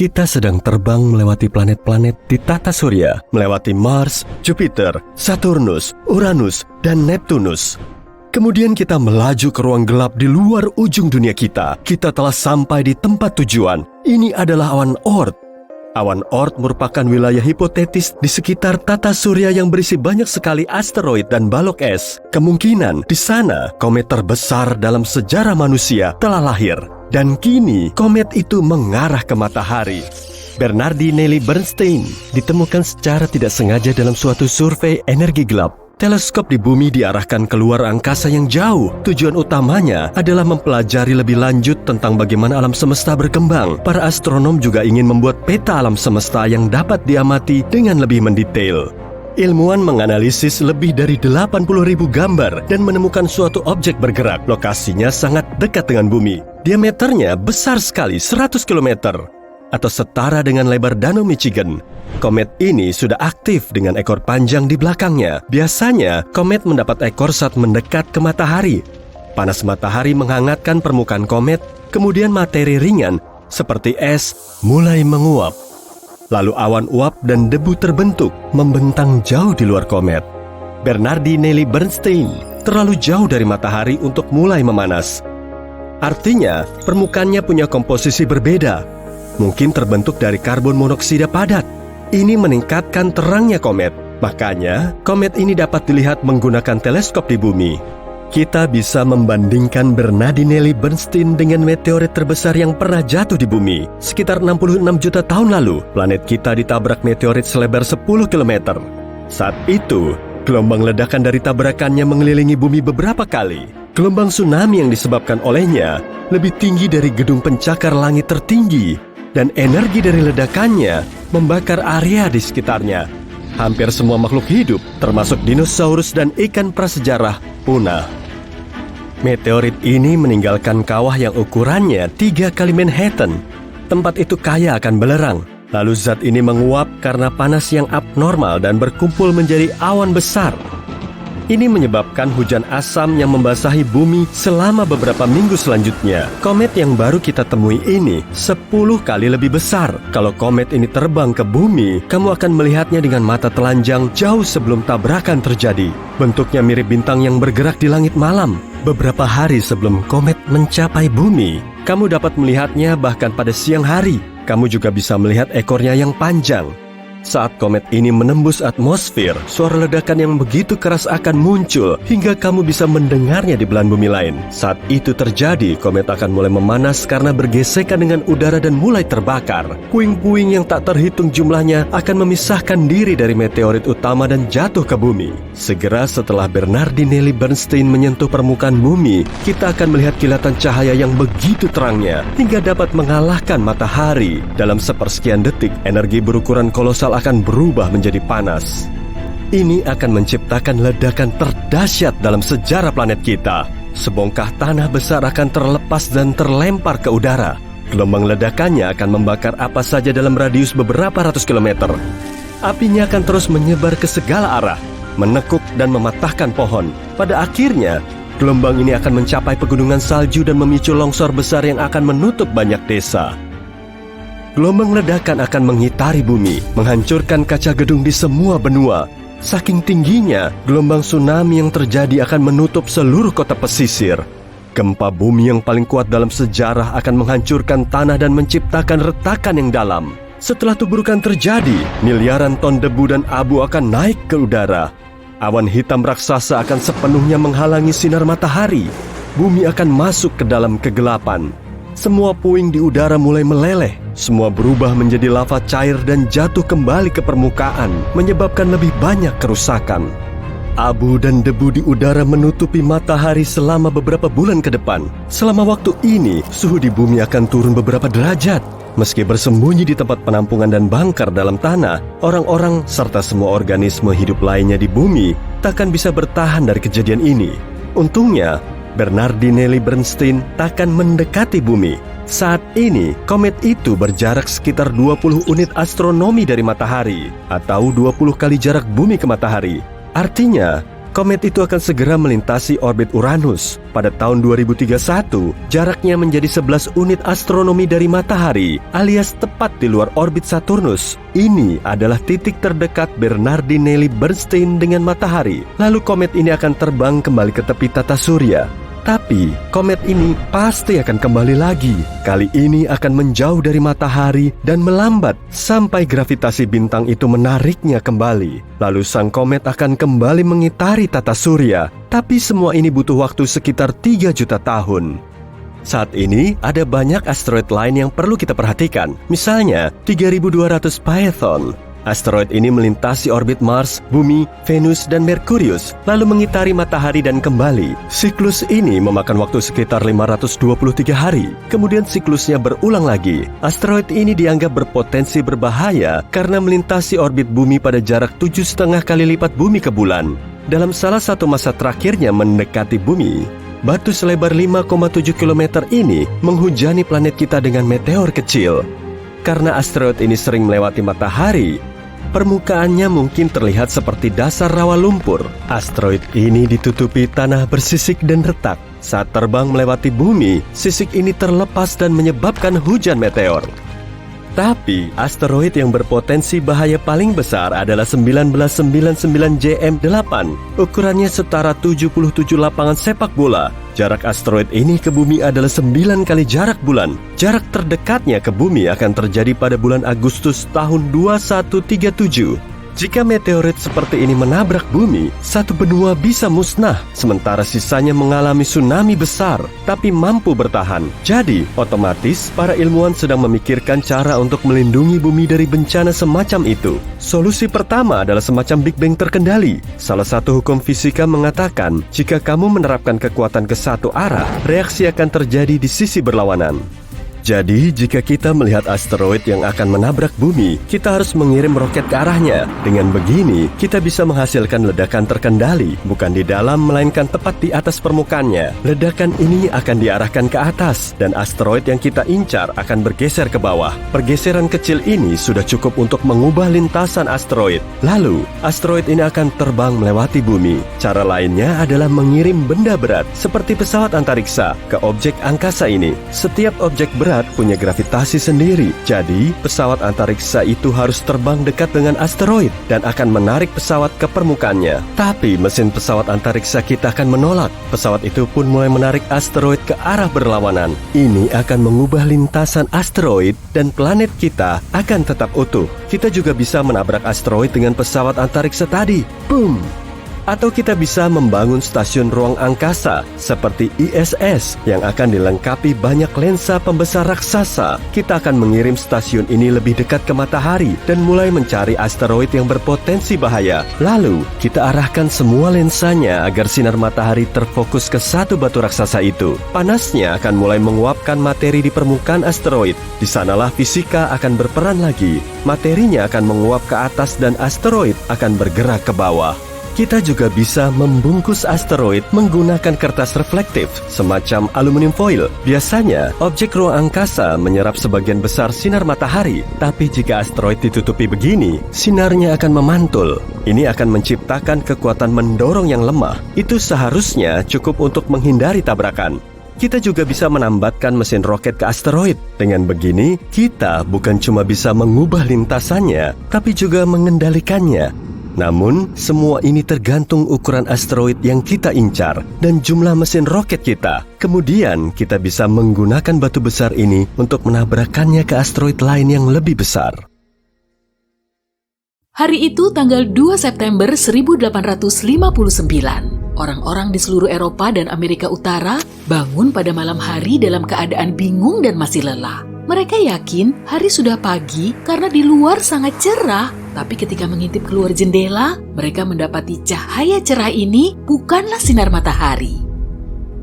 Kita sedang terbang melewati planet-planet di tata surya, melewati Mars, Jupiter, Saturnus, Uranus, dan Neptunus. Kemudian kita melaju ke ruang gelap di luar ujung dunia kita. Kita telah sampai di tempat tujuan. Ini adalah awan Oort. Awan Oort merupakan wilayah hipotetis di sekitar tata surya yang berisi banyak sekali asteroid dan balok es. Kemungkinan di sana komet terbesar dalam sejarah manusia telah lahir. Dan kini komet itu mengarah ke matahari. Bernardinelli Bernstein ditemukan secara tidak sengaja dalam suatu survei energi gelap. Teleskop di bumi diarahkan keluar angkasa yang jauh. Tujuan utamanya adalah mempelajari lebih lanjut tentang bagaimana alam semesta berkembang. Para astronom juga ingin membuat peta alam semesta yang dapat diamati dengan lebih mendetail. Ilmuwan menganalisis lebih dari 80.000 gambar dan menemukan suatu objek bergerak. Lokasinya sangat dekat dengan bumi. Diameternya besar sekali, 100 km, atau setara dengan lebar Danau Michigan. Komet ini sudah aktif dengan ekor panjang di belakangnya. Biasanya, komet mendapat ekor saat mendekat ke matahari. Panas matahari menghangatkan permukaan komet, kemudian materi ringan seperti es mulai menguap. Lalu awan uap dan debu terbentuk, membentang jauh di luar komet. Bernardinelli Bernstein terlalu jauh dari matahari untuk mulai memanas. Artinya, permukaannya punya komposisi berbeda. Mungkin terbentuk dari karbon monoksida padat. Ini meningkatkan terangnya komet. Makanya, komet ini dapat dilihat menggunakan teleskop di bumi. Kita bisa membandingkan Bernardinelli Bernstein dengan meteorit terbesar yang pernah jatuh di bumi. Sekitar 66 juta tahun lalu, planet kita ditabrak meteorit selebar 10 km. Saat itu, gelombang ledakan dari tabrakannya mengelilingi bumi beberapa kali. Gelombang tsunami yang disebabkan olehnya lebih tinggi dari gedung pencakar langit tertinggi, dan energi dari ledakannya membakar area di sekitarnya. Hampir semua makhluk hidup, termasuk dinosaurus dan ikan prasejarah, punah. Meteorit ini meninggalkan kawah yang ukurannya 3 kali Manhattan. Tempat itu kaya akan belerang. Lalu zat ini menguap karena panas yang abnormal dan berkumpul menjadi awan besar. Ini menyebabkan hujan asam yang membasahi bumi selama beberapa minggu selanjutnya. Komet yang baru kita temui ini 10 kali lebih besar. Kalau komet ini terbang ke bumi, kamu akan melihatnya dengan mata telanjang jauh sebelum tabrakan terjadi. Bentuknya mirip bintang yang bergerak di langit malam. Beberapa hari sebelum komet mencapai bumi, kamu dapat melihatnya bahkan pada siang hari. Kamu juga bisa melihat ekornya yang panjang. Saat komet ini menembus atmosfer, suara ledakan yang begitu keras akan muncul hingga kamu bisa mendengarnya di belahan bumi lain. Saat itu terjadi, komet akan mulai memanas karena bergesekan dengan udara dan mulai terbakar. Puing-puing yang tak terhitung jumlahnya akan memisahkan diri dari meteorit utama dan jatuh ke bumi. Segera setelah Bernardinelli Bernstein menyentuh permukaan bumi, kita akan melihat kilatan cahaya yang begitu terangnya hingga dapat mengalahkan matahari. Dalam sepersekian detik, energi berukuran kolosal akan berubah menjadi panas. Ini akan menciptakan ledakan terdahsyat dalam sejarah planet kita. Sebongkah tanah besar akan terlepas dan terlempar ke udara. Gelombang ledakannya akan membakar apa saja dalam radius beberapa ratus kilometer. Apinya akan terus menyebar ke segala arah, menekuk dan mematahkan pohon. Pada akhirnya, gelombang ini akan mencapai pegunungan salju dan memicu longsor besar yang akan menutup banyak desa. Gelombang ledakan akan mengitari bumi, menghancurkan kaca gedung di semua benua. Saking tingginya, gelombang tsunami yang terjadi akan menutup seluruh kota pesisir. Gempa bumi yang paling kuat dalam sejarah akan menghancurkan tanah dan menciptakan retakan yang dalam. Setelah tuburukan terjadi, miliaran ton debu dan abu akan naik ke udara. Awan hitam raksasa akan sepenuhnya menghalangi sinar matahari. Bumi akan masuk ke dalam kegelapan. Semua puing di udara mulai meleleh. Semua berubah menjadi lava cair dan jatuh kembali ke permukaan, menyebabkan lebih banyak kerusakan. Abu dan debu di udara menutupi matahari selama beberapa bulan ke depan. Selama waktu ini, suhu di bumi akan turun beberapa derajat. Meski bersembunyi di tempat penampungan dan bangkar dalam tanah, orang-orang serta semua organisme hidup lainnya di bumi takkan bisa bertahan dari kejadian ini. Untungnya, Bernardinelli Bernstein takkan mendekati bumi. Saat ini, komet itu berjarak sekitar 20 unit astronomi dari matahari, atau 20 kali jarak bumi ke matahari. Artinya, komet itu akan segera melintasi orbit Uranus. Pada tahun 2031, jaraknya menjadi 11 unit astronomi dari matahari, alias tepat di luar orbit Saturnus. Ini adalah titik terdekat Bernardinelli Bernstein dengan matahari. Lalu komet ini akan terbang kembali ke tepi tata surya. Tapi, komet ini pasti akan kembali lagi. Kali ini akan menjauh dari matahari dan melambat sampai gravitasi bintang itu menariknya kembali. Lalu sang komet akan kembali mengitari tata surya. Tapi semua ini butuh waktu sekitar 3 juta tahun. Saat ini, ada banyak asteroid lain yang perlu kita perhatikan. Misalnya, 3200 Phaethon. Asteroid ini melintasi orbit Mars, Bumi, Venus, dan Merkurius, lalu mengitari matahari dan kembali. Siklus ini memakan waktu sekitar 523 hari. Kemudian siklusnya berulang lagi. Asteroid ini dianggap berpotensi berbahaya karena melintasi orbit Bumi pada jarak 7,5 kali lipat Bumi ke bulan. Dalam salah satu masa terakhirnya mendekati Bumi, batu selebar 5,7 km ini menghujani planet kita dengan meteor kecil. Karena asteroid ini sering melewati matahari, permukaannya mungkin terlihat seperti dasar rawa lumpur. Asteroid ini ditutupi tanah bersisik dan retak. Saat terbang melewati bumi, sisik ini terlepas dan menyebabkan hujan meteor. Tapi, asteroid yang berpotensi bahaya paling besar adalah 1999 JM8. Ukurannya setara 77 lapangan sepak bola. Jarak asteroid ini ke bumi adalah 9 kali jarak bulan. Jarak terdekatnya ke bumi akan terjadi pada bulan Agustus tahun 2137. Jika meteorit seperti ini menabrak bumi, satu benua bisa musnah, sementara sisanya mengalami tsunami besar, tapi mampu bertahan. Jadi, otomatis para ilmuwan sedang memikirkan cara untuk melindungi bumi dari bencana semacam itu. Solusi pertama adalah semacam Big Bang terkendali. Salah satu hukum fisika mengatakan, jika kamu menerapkan kekuatan ke satu arah, reaksi akan terjadi di sisi berlawanan. Jadi, jika kita melihat asteroid yang akan menabrak bumi, kita harus mengirim roket ke arahnya. Dengan begini, kita bisa menghasilkan ledakan terkendali, bukan di dalam, melainkan tepat di atas permukaannya. Ledakan ini akan diarahkan ke atas, dan asteroid yang kita incar akan bergeser ke bawah. Pergeseran kecil ini sudah cukup untuk mengubah lintasan asteroid. Lalu, asteroid ini akan terbang melewati bumi. Cara lainnya adalah mengirim benda berat, seperti pesawat antariksa, ke objek angkasa ini. Setiap objek berat punya gravitasi sendiri. Jadi, pesawat antariksa itu harus terbang dekat dengan asteroid dan akan menarik pesawat ke permukaannya. Tapi mesin pesawat antariksa kita akan menolak. Pesawat itu pun mulai menarik asteroid ke arah berlawanan. Ini akan mengubah lintasan asteroid dan planet kita akan tetap utuh. Kita juga bisa menabrak asteroid dengan pesawat antariksa tadi. Boom! Atau kita bisa membangun stasiun ruang angkasa seperti ISS yang akan dilengkapi banyak lensa pembesar raksasa. Kita akan mengirim stasiun ini lebih dekat ke matahari dan mulai mencari asteroid yang berpotensi bahaya. Lalu, kita arahkan semua lensanya agar sinar matahari terfokus ke satu batu raksasa itu. Panasnya akan mulai menguapkan materi di permukaan asteroid. Di sanalah fisika akan berperan lagi. Materinya akan menguap ke atas dan asteroid akan bergerak ke bawah. Kita juga bisa membungkus asteroid menggunakan kertas reflektif, semacam aluminium foil. Biasanya, objek ruang angkasa menyerap sebagian besar sinar matahari. Tapi jika asteroid ditutupi begini, sinarnya akan memantul. Ini akan menciptakan kekuatan mendorong yang lemah. Itu seharusnya cukup untuk menghindari tabrakan. Kita juga bisa menambatkan mesin roket ke asteroid. Dengan begini, kita bukan cuma bisa mengubah lintasannya, tapi juga mengendalikannya. Namun, semua ini tergantung ukuran asteroid yang kita incar dan jumlah mesin roket kita. Kemudian, kita bisa menggunakan batu besar ini untuk menabrakkannya ke asteroid lain yang lebih besar. Hari itu tanggal 2 September 1859. Orang-orang di seluruh Eropa dan Amerika Utara bangun pada malam hari dalam keadaan bingung dan masih lelah. Mereka yakin hari sudah pagi karena di luar sangat cerah. Tapi ketika mengintip keluar jendela, mereka mendapati cahaya cerah ini bukanlah sinar matahari.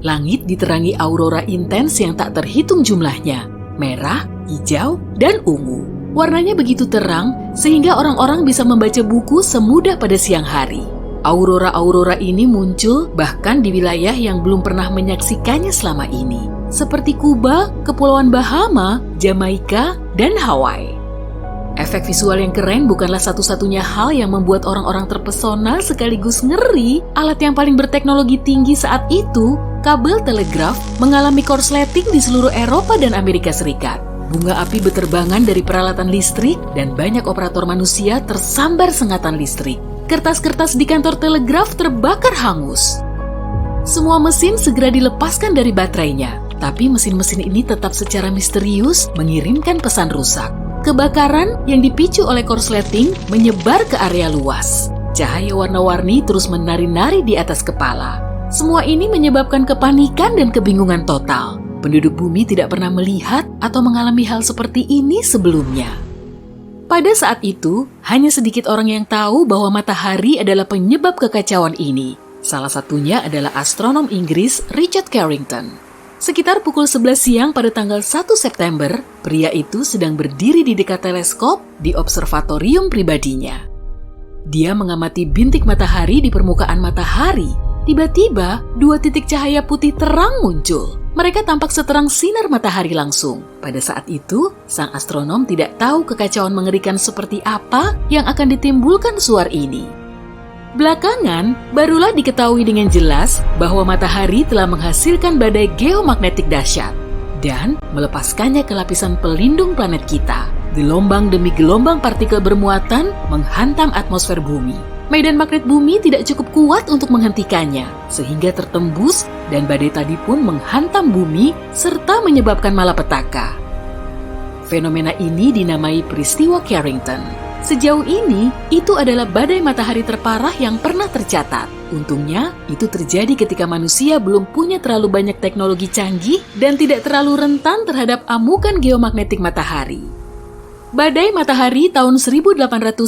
Langit diterangi aurora intens yang tak terhitung jumlahnya. Merah, hijau, dan ungu. Warnanya begitu terang sehingga orang-orang bisa membaca buku semudah pada siang hari. Aurora-aurora ini muncul bahkan di wilayah yang belum pernah menyaksikannya selama ini. Seperti Kuba, Kepulauan Bahama, Jamaika, dan Hawaii. Efek visual yang keren bukanlah satu-satunya hal yang membuat orang-orang terpesona sekaligus ngeri. Alat yang paling berteknologi tinggi saat itu, kabel telegraf, mengalami korsleting di seluruh Eropa dan Amerika Serikat. Bunga api beterbangan dari peralatan listrik dan banyak operator manusia tersambar sengatan listrik. Kertas-kertas di kantor telegraf terbakar hangus. Semua mesin segera dilepaskan dari baterainya, tapi mesin-mesin ini tetap secara misterius mengirimkan pesan rusak. Kebakaran yang dipicu oleh korsleting menyebar ke area luas. Cahaya warna-warni terus menari-nari di atas kepala. Semua ini menyebabkan kepanikan dan kebingungan total. Penduduk bumi tidak pernah melihat atau mengalami hal seperti ini sebelumnya. Pada saat itu, hanya sedikit orang yang tahu bahwa matahari adalah penyebab kekacauan ini. Salah satunya adalah astronom Inggris Richard Carrington. Sekitar pukul 11 siang pada tanggal 1 September, pria itu sedang berdiri di dekat teleskop di observatorium pribadinya. Dia mengamati bintik matahari di permukaan matahari. Tiba-tiba, 2 titik cahaya putih terang muncul. Mereka tampak seterang sinar matahari langsung. Pada saat itu, sang astronom tidak tahu kekacauan mengerikan seperti apa yang akan ditimbulkan suar ini. Belakangan, barulah diketahui dengan jelas bahwa matahari telah menghasilkan badai geomagnetik dahsyat dan melepaskannya ke lapisan pelindung planet kita. Gelombang demi gelombang partikel bermuatan menghantam atmosfer bumi. Medan magnet bumi tidak cukup kuat untuk menghentikannya, sehingga tertembus dan badai tadi pun menghantam bumi serta menyebabkan malapetaka. Fenomena ini dinamai peristiwa Carrington. Sejauh ini, itu adalah badai matahari terparah yang pernah tercatat. Untungnya, itu terjadi ketika manusia belum punya terlalu banyak teknologi canggih dan tidak terlalu rentan terhadap amukan geomagnetik matahari. Badai matahari tahun 1859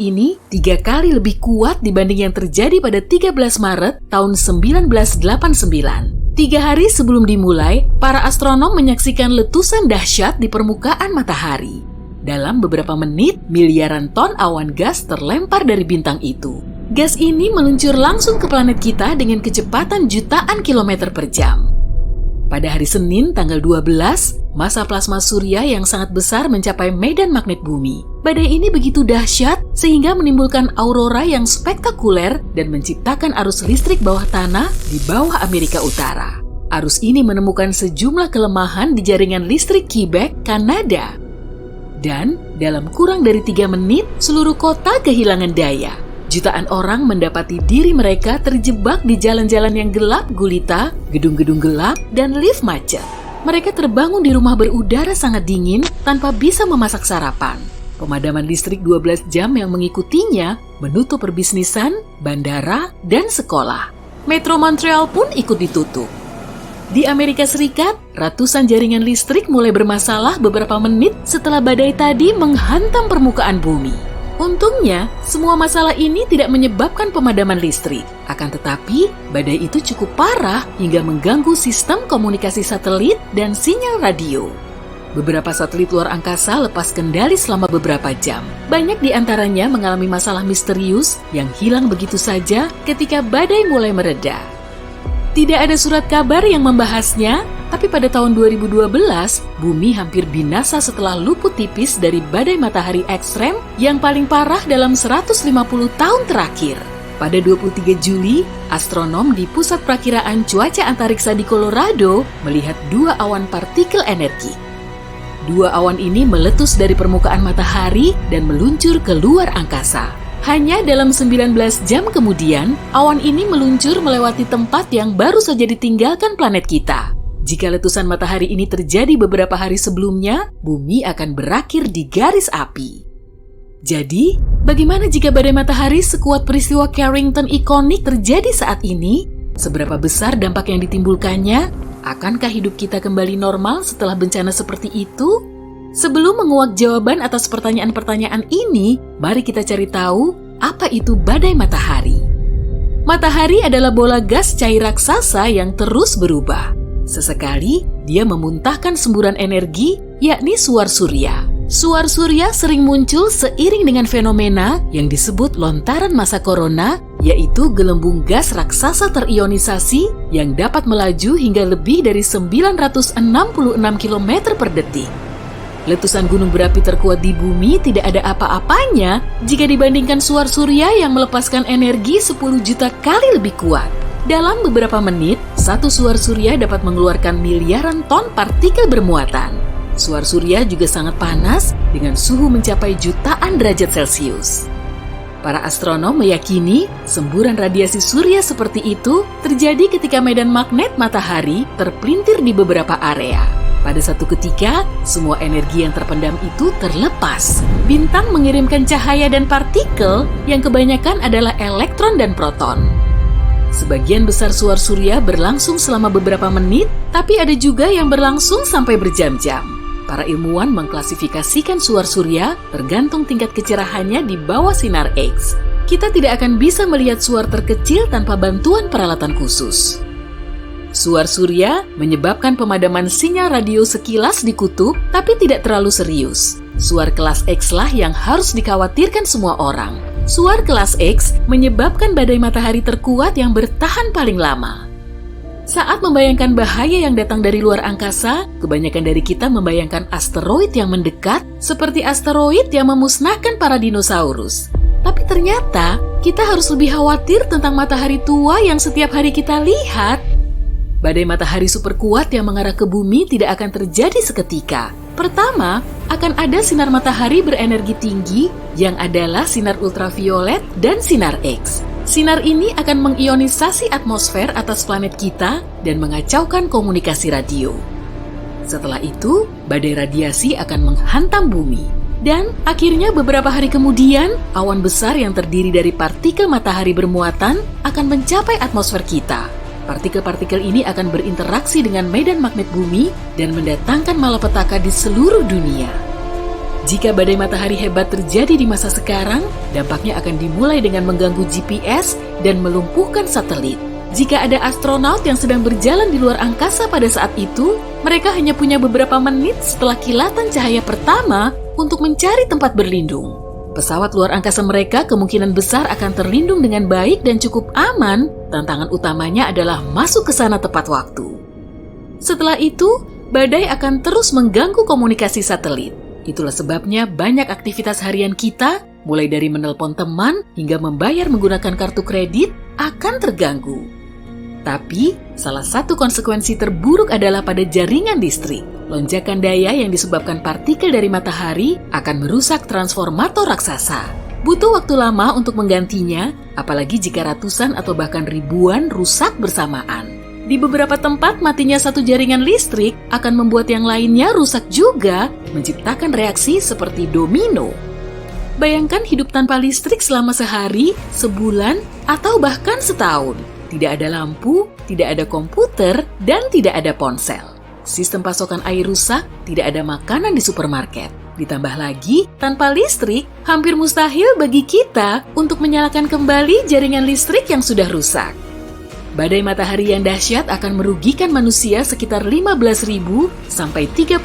ini 3 kali lebih kuat dibanding yang terjadi pada 13 Maret tahun 1989. 3 hari sebelum dimulai, para astronom menyaksikan letusan dahsyat di permukaan matahari. Dalam beberapa menit, miliaran ton awan gas terlempar dari bintang itu. Gas ini meluncur langsung ke planet kita dengan kecepatan jutaan kilometer per jam. Pada hari Senin, tanggal 12, massa plasma surya yang sangat besar mencapai medan magnet bumi. Badai ini begitu dahsyat sehingga menimbulkan aurora yang spektakuler dan menciptakan arus listrik bawah tanah di bawah Amerika Utara. Arus ini menemukan sejumlah kelemahan di jaringan listrik Quebec, Kanada. Dan dalam kurang dari 3 menit, seluruh kota kehilangan daya. Jutaan orang mendapati diri mereka terjebak di jalan-jalan yang gelap gulita, gedung-gedung gelap, dan lift macet. Mereka terbangun di rumah berudara sangat dingin tanpa bisa memasak sarapan. Pemadaman listrik 12 jam yang mengikutinya menutup perbisnisan, bandara, dan sekolah. Metro Montreal pun ikut ditutup. Di Amerika Serikat, ratusan jaringan listrik mulai bermasalah beberapa menit setelah badai tadi menghantam permukaan bumi. Untungnya, semua masalah ini tidak menyebabkan pemadaman listrik. Akan tetapi, badai itu cukup parah hingga mengganggu sistem komunikasi satelit dan sinyal radio. Beberapa satelit luar angkasa lepas kendali selama beberapa jam. Banyak di antaranya mengalami masalah misterius yang hilang begitu saja ketika badai mulai mereda. Tidak ada surat kabar yang membahasnya, tapi pada tahun 2012, bumi hampir binasa setelah luput tipis dari badai matahari ekstrem yang paling parah dalam 150 tahun terakhir. Pada 23 Juli, astronom di Pusat Perakiraan Cuaca Antariksa di Colorado melihat 2 awan partikel energi. 2 awan ini meletus dari permukaan matahari dan meluncur ke luar angkasa. Hanya dalam 19 jam kemudian, awan ini meluncur melewati tempat yang baru saja ditinggalkan planet kita. Jika letusan matahari ini terjadi beberapa hari sebelumnya, bumi akan berakhir di garis api. Jadi, bagaimana jika badai matahari sekuat peristiwa Carrington ikonik terjadi saat ini? Seberapa besar dampak yang ditimbulkannya? Akankah hidup kita kembali normal setelah bencana seperti itu? Sebelum menguak jawaban atas pertanyaan-pertanyaan ini, mari kita cari tahu apa itu badai matahari. Matahari adalah bola gas cair raksasa yang terus berubah. Sesekali, dia memuntahkan semburan energi, yakni suar surya. Suar surya sering muncul seiring dengan fenomena yang disebut lontaran massa corona, yaitu gelembung gas raksasa terionisasi yang dapat melaju hingga lebih dari 966 km per detik. Letusan gunung berapi terkuat di bumi tidak ada apa-apanya jika dibandingkan suar surya yang melepaskan energi 10 juta kali lebih kuat. Dalam beberapa menit, satu suar surya dapat mengeluarkan miliaran ton partikel bermuatan. Suar surya juga sangat panas dengan suhu mencapai jutaan derajat Celcius. Para astronom meyakini semburan radiasi surya seperti itu terjadi ketika medan magnet matahari terpelintir di beberapa area. Pada satu ketika, semua energi yang terpendam itu terlepas. Bintang mengirimkan cahaya dan partikel yang kebanyakan adalah elektron dan proton. Sebagian besar suar surya berlangsung selama beberapa menit, tapi ada juga yang berlangsung sampai berjam-jam. Para ilmuwan mengklasifikasikan suar surya tergantung tingkat kecerahannya di bawah sinar X. Kita tidak akan bisa melihat suar terkecil tanpa bantuan peralatan khusus. Suar surya menyebabkan pemadaman sinyal radio sekilas di kutub, tapi tidak terlalu serius. Suar kelas X lah yang harus dikhawatirkan semua orang. Suar kelas X menyebabkan badai matahari terkuat yang bertahan paling lama. Saat membayangkan bahaya yang datang dari luar angkasa, kebanyakan dari kita membayangkan asteroid yang mendekat, seperti asteroid yang memusnahkan para dinosaurus. Tapi ternyata, kita harus lebih khawatir tentang matahari tua yang setiap hari kita lihat. Badai matahari super kuat yang mengarah ke bumi tidak akan terjadi seketika. Pertama, akan ada sinar matahari berenergi tinggi yang adalah sinar ultraviolet dan sinar X. Sinar ini akan mengionisasi atmosfer atas planet kita dan mengacaukan komunikasi radio. Setelah itu, badai radiasi akan menghantam bumi. Dan akhirnya beberapa hari kemudian, awan besar yang terdiri dari partikel matahari bermuatan akan mencapai atmosfer kita. Partikel-partikel ini akan berinteraksi dengan medan magnet bumi dan mendatangkan malapetaka di seluruh dunia. Jika badai matahari hebat terjadi di masa sekarang, dampaknya akan dimulai dengan mengganggu GPS dan melumpuhkan satelit. Jika ada astronot yang sedang berjalan di luar angkasa pada saat itu, mereka hanya punya beberapa menit setelah kilatan cahaya pertama untuk mencari tempat berlindung. Pesawat luar angkasa mereka kemungkinan besar akan terlindung dengan baik dan cukup aman. Tantangan utamanya adalah masuk ke sana tepat waktu. Setelah itu, badai akan terus mengganggu komunikasi satelit. Itulah sebabnya banyak aktivitas harian kita, mulai dari menelpon teman hingga membayar menggunakan kartu kredit, akan terganggu. Tapi, salah satu konsekuensi terburuk adalah pada jaringan listrik. Lonjakan daya yang disebabkan partikel dari matahari akan merusak transformator raksasa. Butuh waktu lama untuk menggantinya, apalagi jika ratusan atau bahkan ribuan rusak bersamaan. Di beberapa tempat matinya satu jaringan listrik akan membuat yang lainnya rusak juga, menciptakan reaksi seperti domino. Bayangkan hidup tanpa listrik selama sehari, sebulan, atau bahkan setahun. Tidak ada lampu, tidak ada komputer, dan tidak ada ponsel. Sistem pasokan air rusak, tidak ada makanan di supermarket. Ditambah lagi, tanpa listrik, hampir mustahil bagi kita untuk menyalakan kembali jaringan listrik yang sudah rusak. Badai matahari yang dahsyat akan merugikan manusia sekitar 15.000 sampai 30.000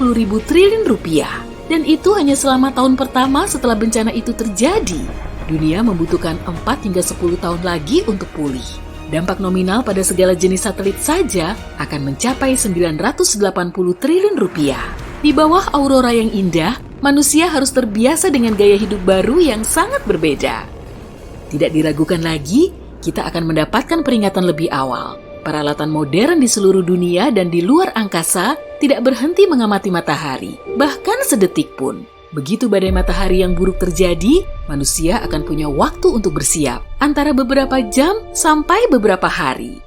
triliun rupiah. Dan itu hanya selama tahun pertama setelah bencana itu terjadi. Dunia membutuhkan 4 hingga 10 tahun lagi untuk pulih. Dampak nominal pada segala jenis satelit saja akan mencapai 980 triliun rupiah. Di bawah aurora yang indah, manusia harus terbiasa dengan gaya hidup baru yang sangat berbeda. Tidak diragukan lagi, kita akan mendapatkan peringatan lebih awal. Peralatan modern di seluruh dunia dan di luar angkasa tidak berhenti mengamati matahari, bahkan sedetik pun. Begitu badai matahari yang buruk terjadi, manusia akan punya waktu untuk bersiap, antara beberapa jam sampai beberapa hari.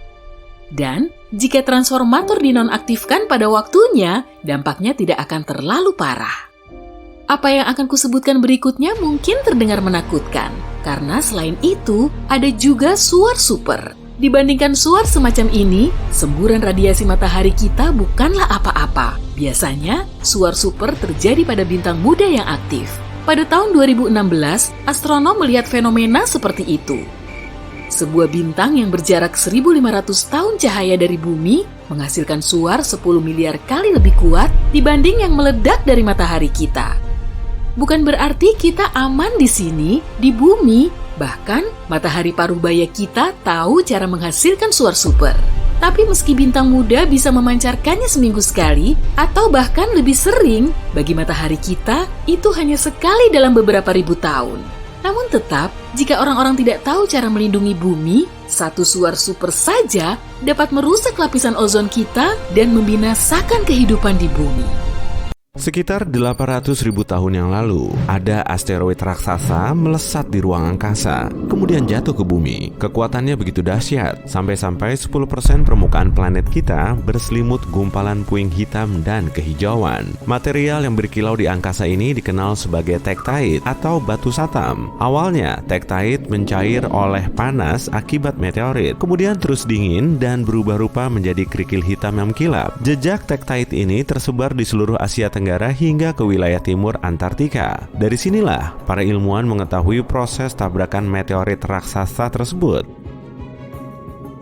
Dan, jika transformator dinonaktifkan pada waktunya, dampaknya tidak akan terlalu parah. Apa yang akan kusebutkan berikutnya mungkin terdengar menakutkan, karena selain itu, ada juga suar super. Dibandingkan suar semacam ini, semburan radiasi matahari kita bukanlah apa-apa. Biasanya, suar super terjadi pada bintang muda yang aktif. Pada tahun 2016, astronom melihat fenomena seperti itu. Sebuah bintang yang berjarak 1.500 tahun cahaya dari bumi menghasilkan suar 10 miliar kali lebih kuat dibanding yang meledak dari matahari kita. Bukan berarti kita aman di sini, di bumi. Bahkan, matahari paruh baya kita tahu cara menghasilkan suar super. Tapi meski bintang muda bisa memancarkannya seminggu sekali atau bahkan lebih sering, bagi matahari kita itu hanya sekali dalam beberapa ribu tahun. Namun tetap, jika orang-orang tidak tahu cara melindungi bumi, satu suar super saja dapat merusak lapisan ozon kita dan membinasakan kehidupan di bumi. Sekitar 800.000 tahun yang lalu, ada asteroid raksasa melesat di ruang angkasa, kemudian jatuh ke bumi. Kekuatannya begitu dahsyat, sampai-sampai 10% permukaan planet kita berselimut gumpalan puing hitam dan kehijauan. Material yang berkilau di angkasa ini dikenal sebagai tektite atau batu satam. Awalnya, tektite mencair oleh panas akibat meteorit, kemudian terus dingin dan berubah rupa menjadi kerikil hitam yang mengkilap. Jejak tektite ini tersebar di seluruh Asia Tenggara hingga ke wilayah timur Antartika. Dari sinilah para ilmuwan mengetahui proses tabrakan meteorit raksasa tersebut.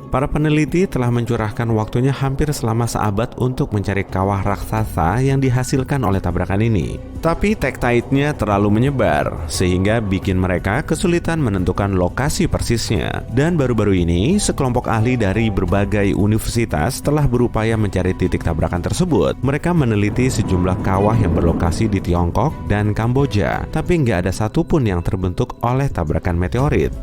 Para peneliti telah mencurahkan waktunya hampir selama seabad untuk mencari kawah raksasa yang dihasilkan oleh tabrakan ini. Tapi tektite-nya terlalu menyebar, sehingga bikin mereka kesulitan menentukan lokasi persisnya. Dan baru-baru ini, sekelompok ahli dari berbagai universitas telah berupaya mencari titik tabrakan tersebut. Mereka meneliti sejumlah kawah yang berlokasi di Tiongkok dan Kamboja, tapi nggak ada satupun yang terbentuk oleh tabrakan meteorit.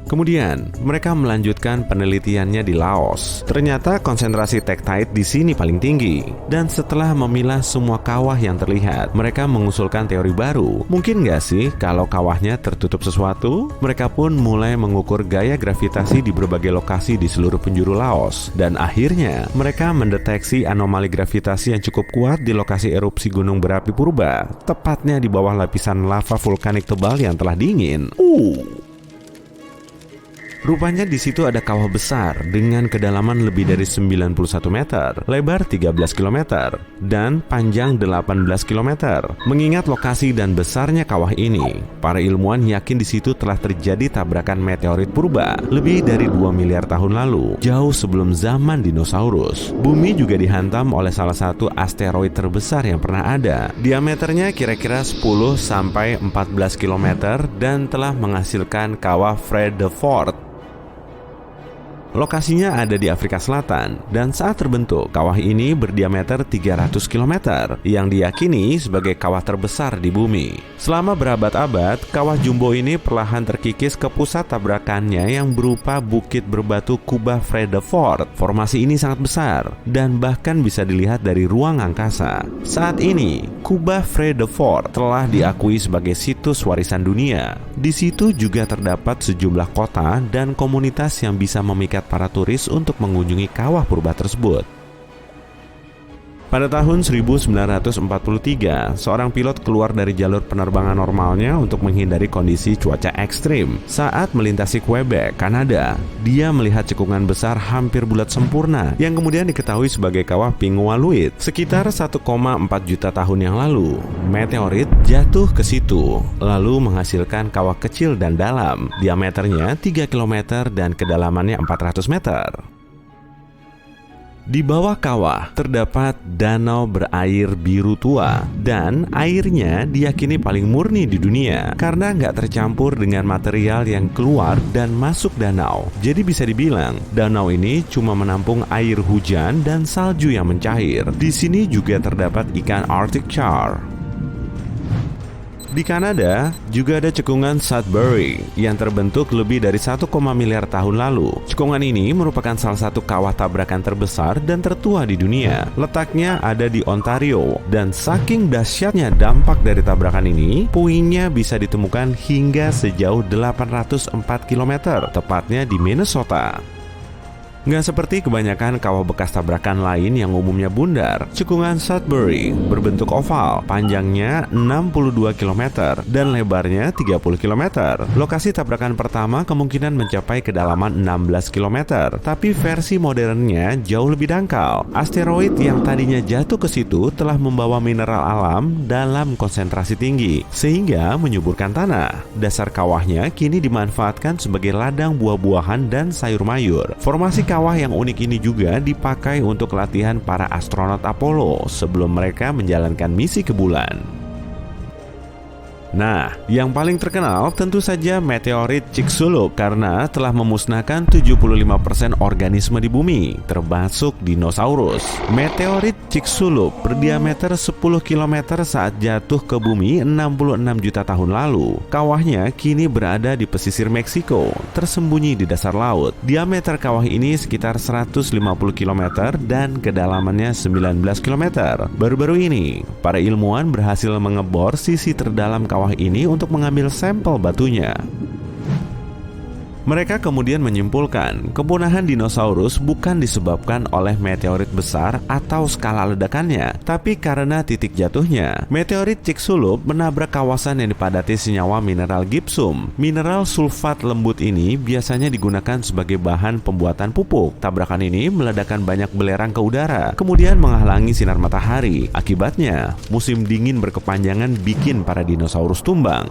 Kemudian, mereka melanjutkan penelitiannya di Laos. Ternyata konsentrasi tektite di sini paling tinggi. Dan setelah memilah semua kawah yang terlihat, mereka mengusulkan teori baru. Mungkin nggak sih kalau kawahnya tertutup sesuatu? Mereka pun mulai mengukur gaya gravitasi di berbagai lokasi di seluruh penjuru Laos. Dan akhirnya, mereka mendeteksi anomali gravitasi yang cukup kuat di lokasi erupsi gunung berapi purba, tepatnya di bawah lapisan lava vulkanik tebal yang telah dingin. Rupanya di situ ada kawah besar dengan kedalaman lebih dari 91 meter, lebar 13 km, dan panjang 18 km. Mengingat lokasi dan besarnya kawah ini, para ilmuwan yakin di situ telah terjadi tabrakan meteorit purba lebih dari 2 miliar tahun lalu, jauh sebelum zaman dinosaurus. Bumi juga dihantam oleh salah satu asteroid terbesar yang pernah ada. Diameternya kira-kira 10-14 km dan telah menghasilkan kawah Fredefort. Lokasinya ada di Afrika Selatan, dan saat terbentuk, kawah ini berdiameter 300 km, yang diyakini sebagai kawah terbesar di bumi. Selama berabad-abad, kawah jumbo ini perlahan terkikis ke pusat tabrakannya yang berupa bukit berbatu kubah Fredefort. Formasi ini sangat besar, dan bahkan bisa dilihat dari ruang angkasa. Saat ini, kubah Fredefort telah diakui sebagai situs warisan dunia. Di situ juga terdapat sejumlah kota dan komunitas yang bisa memikat para turis untuk mengunjungi kawah purba tersebut. Pada tahun 1943, seorang pilot keluar dari jalur penerbangan normalnya untuk menghindari kondisi cuaca ekstrim. Saat melintasi Quebec, Kanada, dia melihat cekungan besar hampir bulat sempurna yang kemudian diketahui sebagai kawah Pingualuit. Sekitar 1,4 juta tahun yang lalu, meteorit jatuh ke situ, lalu menghasilkan kawah kecil dan dalam, diameternya 3 km dan kedalamannya 400 meter. Di bawah kawah terdapat danau berair biru tua, dan airnya diyakini paling murni di dunia karena nggak tercampur dengan material yang keluar dan masuk danau. Jadi bisa dibilang danau ini cuma menampung air hujan dan salju yang mencair. Di sini juga terdapat ikan Arctic char. Di Kanada, juga ada cekungan Sudbury yang terbentuk lebih dari 1, miliar tahun lalu. Cekungan ini merupakan salah satu kawah tabrakan terbesar dan tertua di dunia. Letaknya ada di Ontario, dan saking dahsyatnya dampak dari tabrakan ini, puingnya bisa ditemukan hingga sejauh 804 km, tepatnya di Minnesota. Nggak seperti kebanyakan kawah bekas tabrakan lain yang umumnya bundar, cekungan Sudbury berbentuk oval, panjangnya 62 km dan lebarnya 30 km. Lokasi tabrakan pertama kemungkinan mencapai kedalaman 16 km, tapi versi modernnya jauh lebih dangkal. Asteroid yang tadinya jatuh ke situ telah membawa mineral alam dalam konsentrasi tinggi, sehingga menyuburkan tanah. Dasar kawahnya kini dimanfaatkan sebagai ladang buah-buahan dan sayur mayur. Formasi kawah yang unik ini juga dipakai untuk latihan para astronot Apollo sebelum mereka menjalankan misi ke bulan. Nah, yang paling terkenal tentu saja meteorit Chicxulub karena telah memusnahkan 75% organisme di bumi, termasuk dinosaurus. Meteorit Chicxulub berdiameter 10 km saat jatuh ke bumi 66 juta tahun lalu. Kawahnya kini berada di pesisir Meksiko, tersembunyi di dasar laut. Diameter kawah ini sekitar 150 km dan kedalamannya 19 km. Baru-baru ini, para ilmuwan berhasil mengebor sisi terdalam kawah ini untuk mengambil sampel batunya. Mereka kemudian menyimpulkan kepunahan dinosaurus bukan disebabkan oleh meteorit besar atau skala ledakannya, tapi karena titik jatuhnya. Meteorit Chicxulub menabrak kawasan yang dipadati senyawa mineral gipsum. Mineral sulfat lembut ini biasanya digunakan sebagai bahan pembuatan pupuk. Tabrakan ini meledakkan banyak belerang ke udara, kemudian menghalangi sinar matahari. Akibatnya, musim dingin berkepanjangan bikin para dinosaurus tumbang.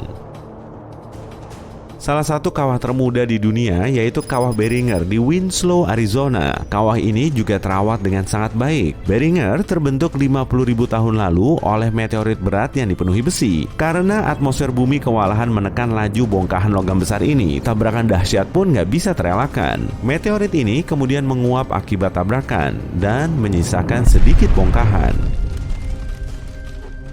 Salah satu kawah termuda di dunia yaitu Kawah Beringer di Winslow, Arizona. Kawah ini juga terawat dengan sangat baik. Beringer terbentuk 50.000 tahun lalu oleh meteorit berat yang dipenuhi besi. Karena atmosfer bumi kewalahan menekan laju bongkahan logam besar ini, tabrakan dahsyat pun nggak bisa terelakkan. Meteorit ini kemudian menguap akibat tabrakan dan menyisakan sedikit bongkahan.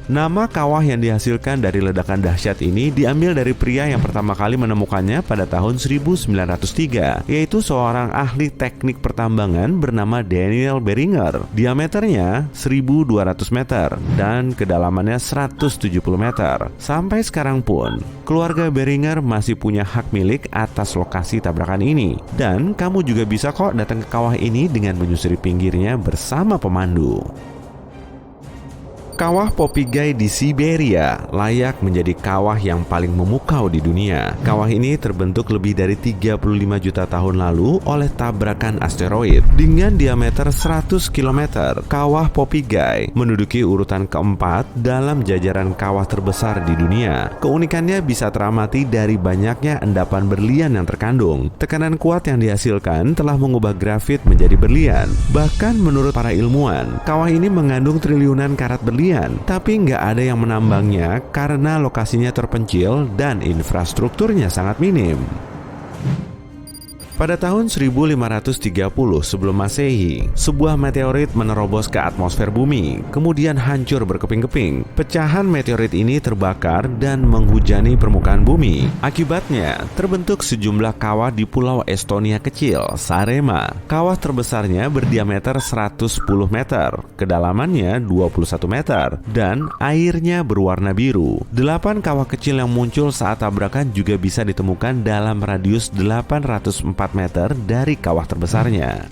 Nama kawah yang dihasilkan dari ledakan dahsyat ini diambil dari pria yang pertama kali menemukannya pada tahun 1903, yaitu seorang ahli teknik pertambangan bernama Daniel Beringer. Diameternya 1.200 meter dan kedalamannya 170 meter. Sampai sekarang pun, keluarga Beringer masih punya hak milik atas lokasi tabrakan ini. Dan kamu juga bisa kok datang ke kawah ini dengan menyusuri pinggirnya bersama pemandu. Kawah Popigai di Siberia layak menjadi kawah yang paling memukau di dunia. Kawah ini terbentuk lebih dari 35 juta tahun lalu oleh tabrakan asteroid. Dengan diameter 100 km, Kawah Popigai menduduki urutan keempat dalam jajaran kawah terbesar di dunia. Keunikannya bisa teramati dari banyaknya endapan berlian yang terkandung. Tekanan kuat yang dihasilkan telah mengubah grafit menjadi berlian. Bahkan menurut para ilmuwan, kawah ini mengandung triliunan karat berlian, tapi nggak ada yang menambangnya karena lokasinya terpencil dan infrastrukturnya sangat minim. Pada tahun 1530 sebelum Masehi, sebuah meteorit menerobos ke atmosfer bumi, kemudian hancur berkeping-keping. Pecahan meteorit ini terbakar dan menghujani permukaan bumi. Akibatnya, terbentuk sejumlah kawah di pulau Estonia kecil, Saaremaa. Kawah terbesarnya berdiameter 110 meter, kedalamannya 21 meter, dan airnya berwarna biru. 8 kawah kecil yang muncul saat tabrakan juga bisa ditemukan dalam radius 804 meter dari kawah terbesarnya.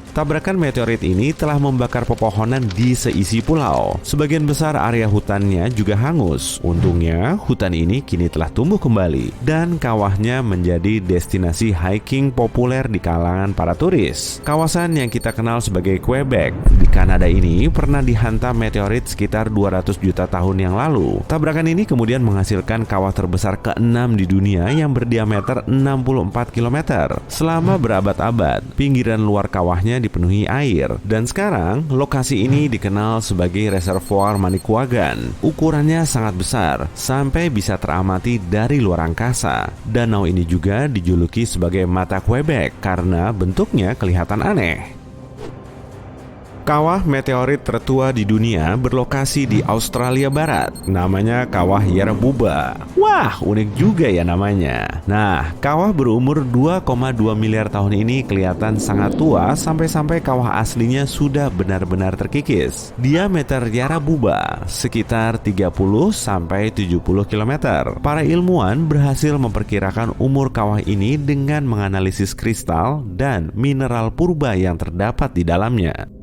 Tabrakan meteorit ini telah membakar pepohonan di seisi pulau. Sebagian besar area hutannya juga hangus. Untungnya, hutan ini kini telah tumbuh kembali dan kawahnya menjadi destinasi hiking populer di kalangan para turis. Kawasan yang kita kenal sebagai Quebec di Kanada ini pernah dihantam meteorit sekitar 200 juta tahun yang lalu. Tabrakan ini kemudian menghasilkan kawah terbesar ke-6 di dunia yang berdiameter 64 km. Selama berabad-abad, pinggiran luar kawahnya dipenuhi air, dan sekarang lokasi ini dikenal sebagai reservoir Manicouagan. Ukurannya sangat besar, sampai bisa teramati dari luar angkasa. Danau ini juga dijuluki sebagai Mata Quebec karena bentuknya kelihatan aneh. Kawah meteorit tertua di dunia berlokasi di Australia Barat. Namanya Kawah Yarrabuba. Wah, unik juga ya namanya. Nah, kawah berumur 2,2 miliar tahun ini kelihatan sangat tua sampai-sampai kawah aslinya sudah benar-benar terkikis. Diameter Yarrabuba sekitar 30 sampai 70 km. Para ilmuwan berhasil memperkirakan umur kawah ini dengan menganalisis kristal dan mineral purba yang terdapat di dalamnya.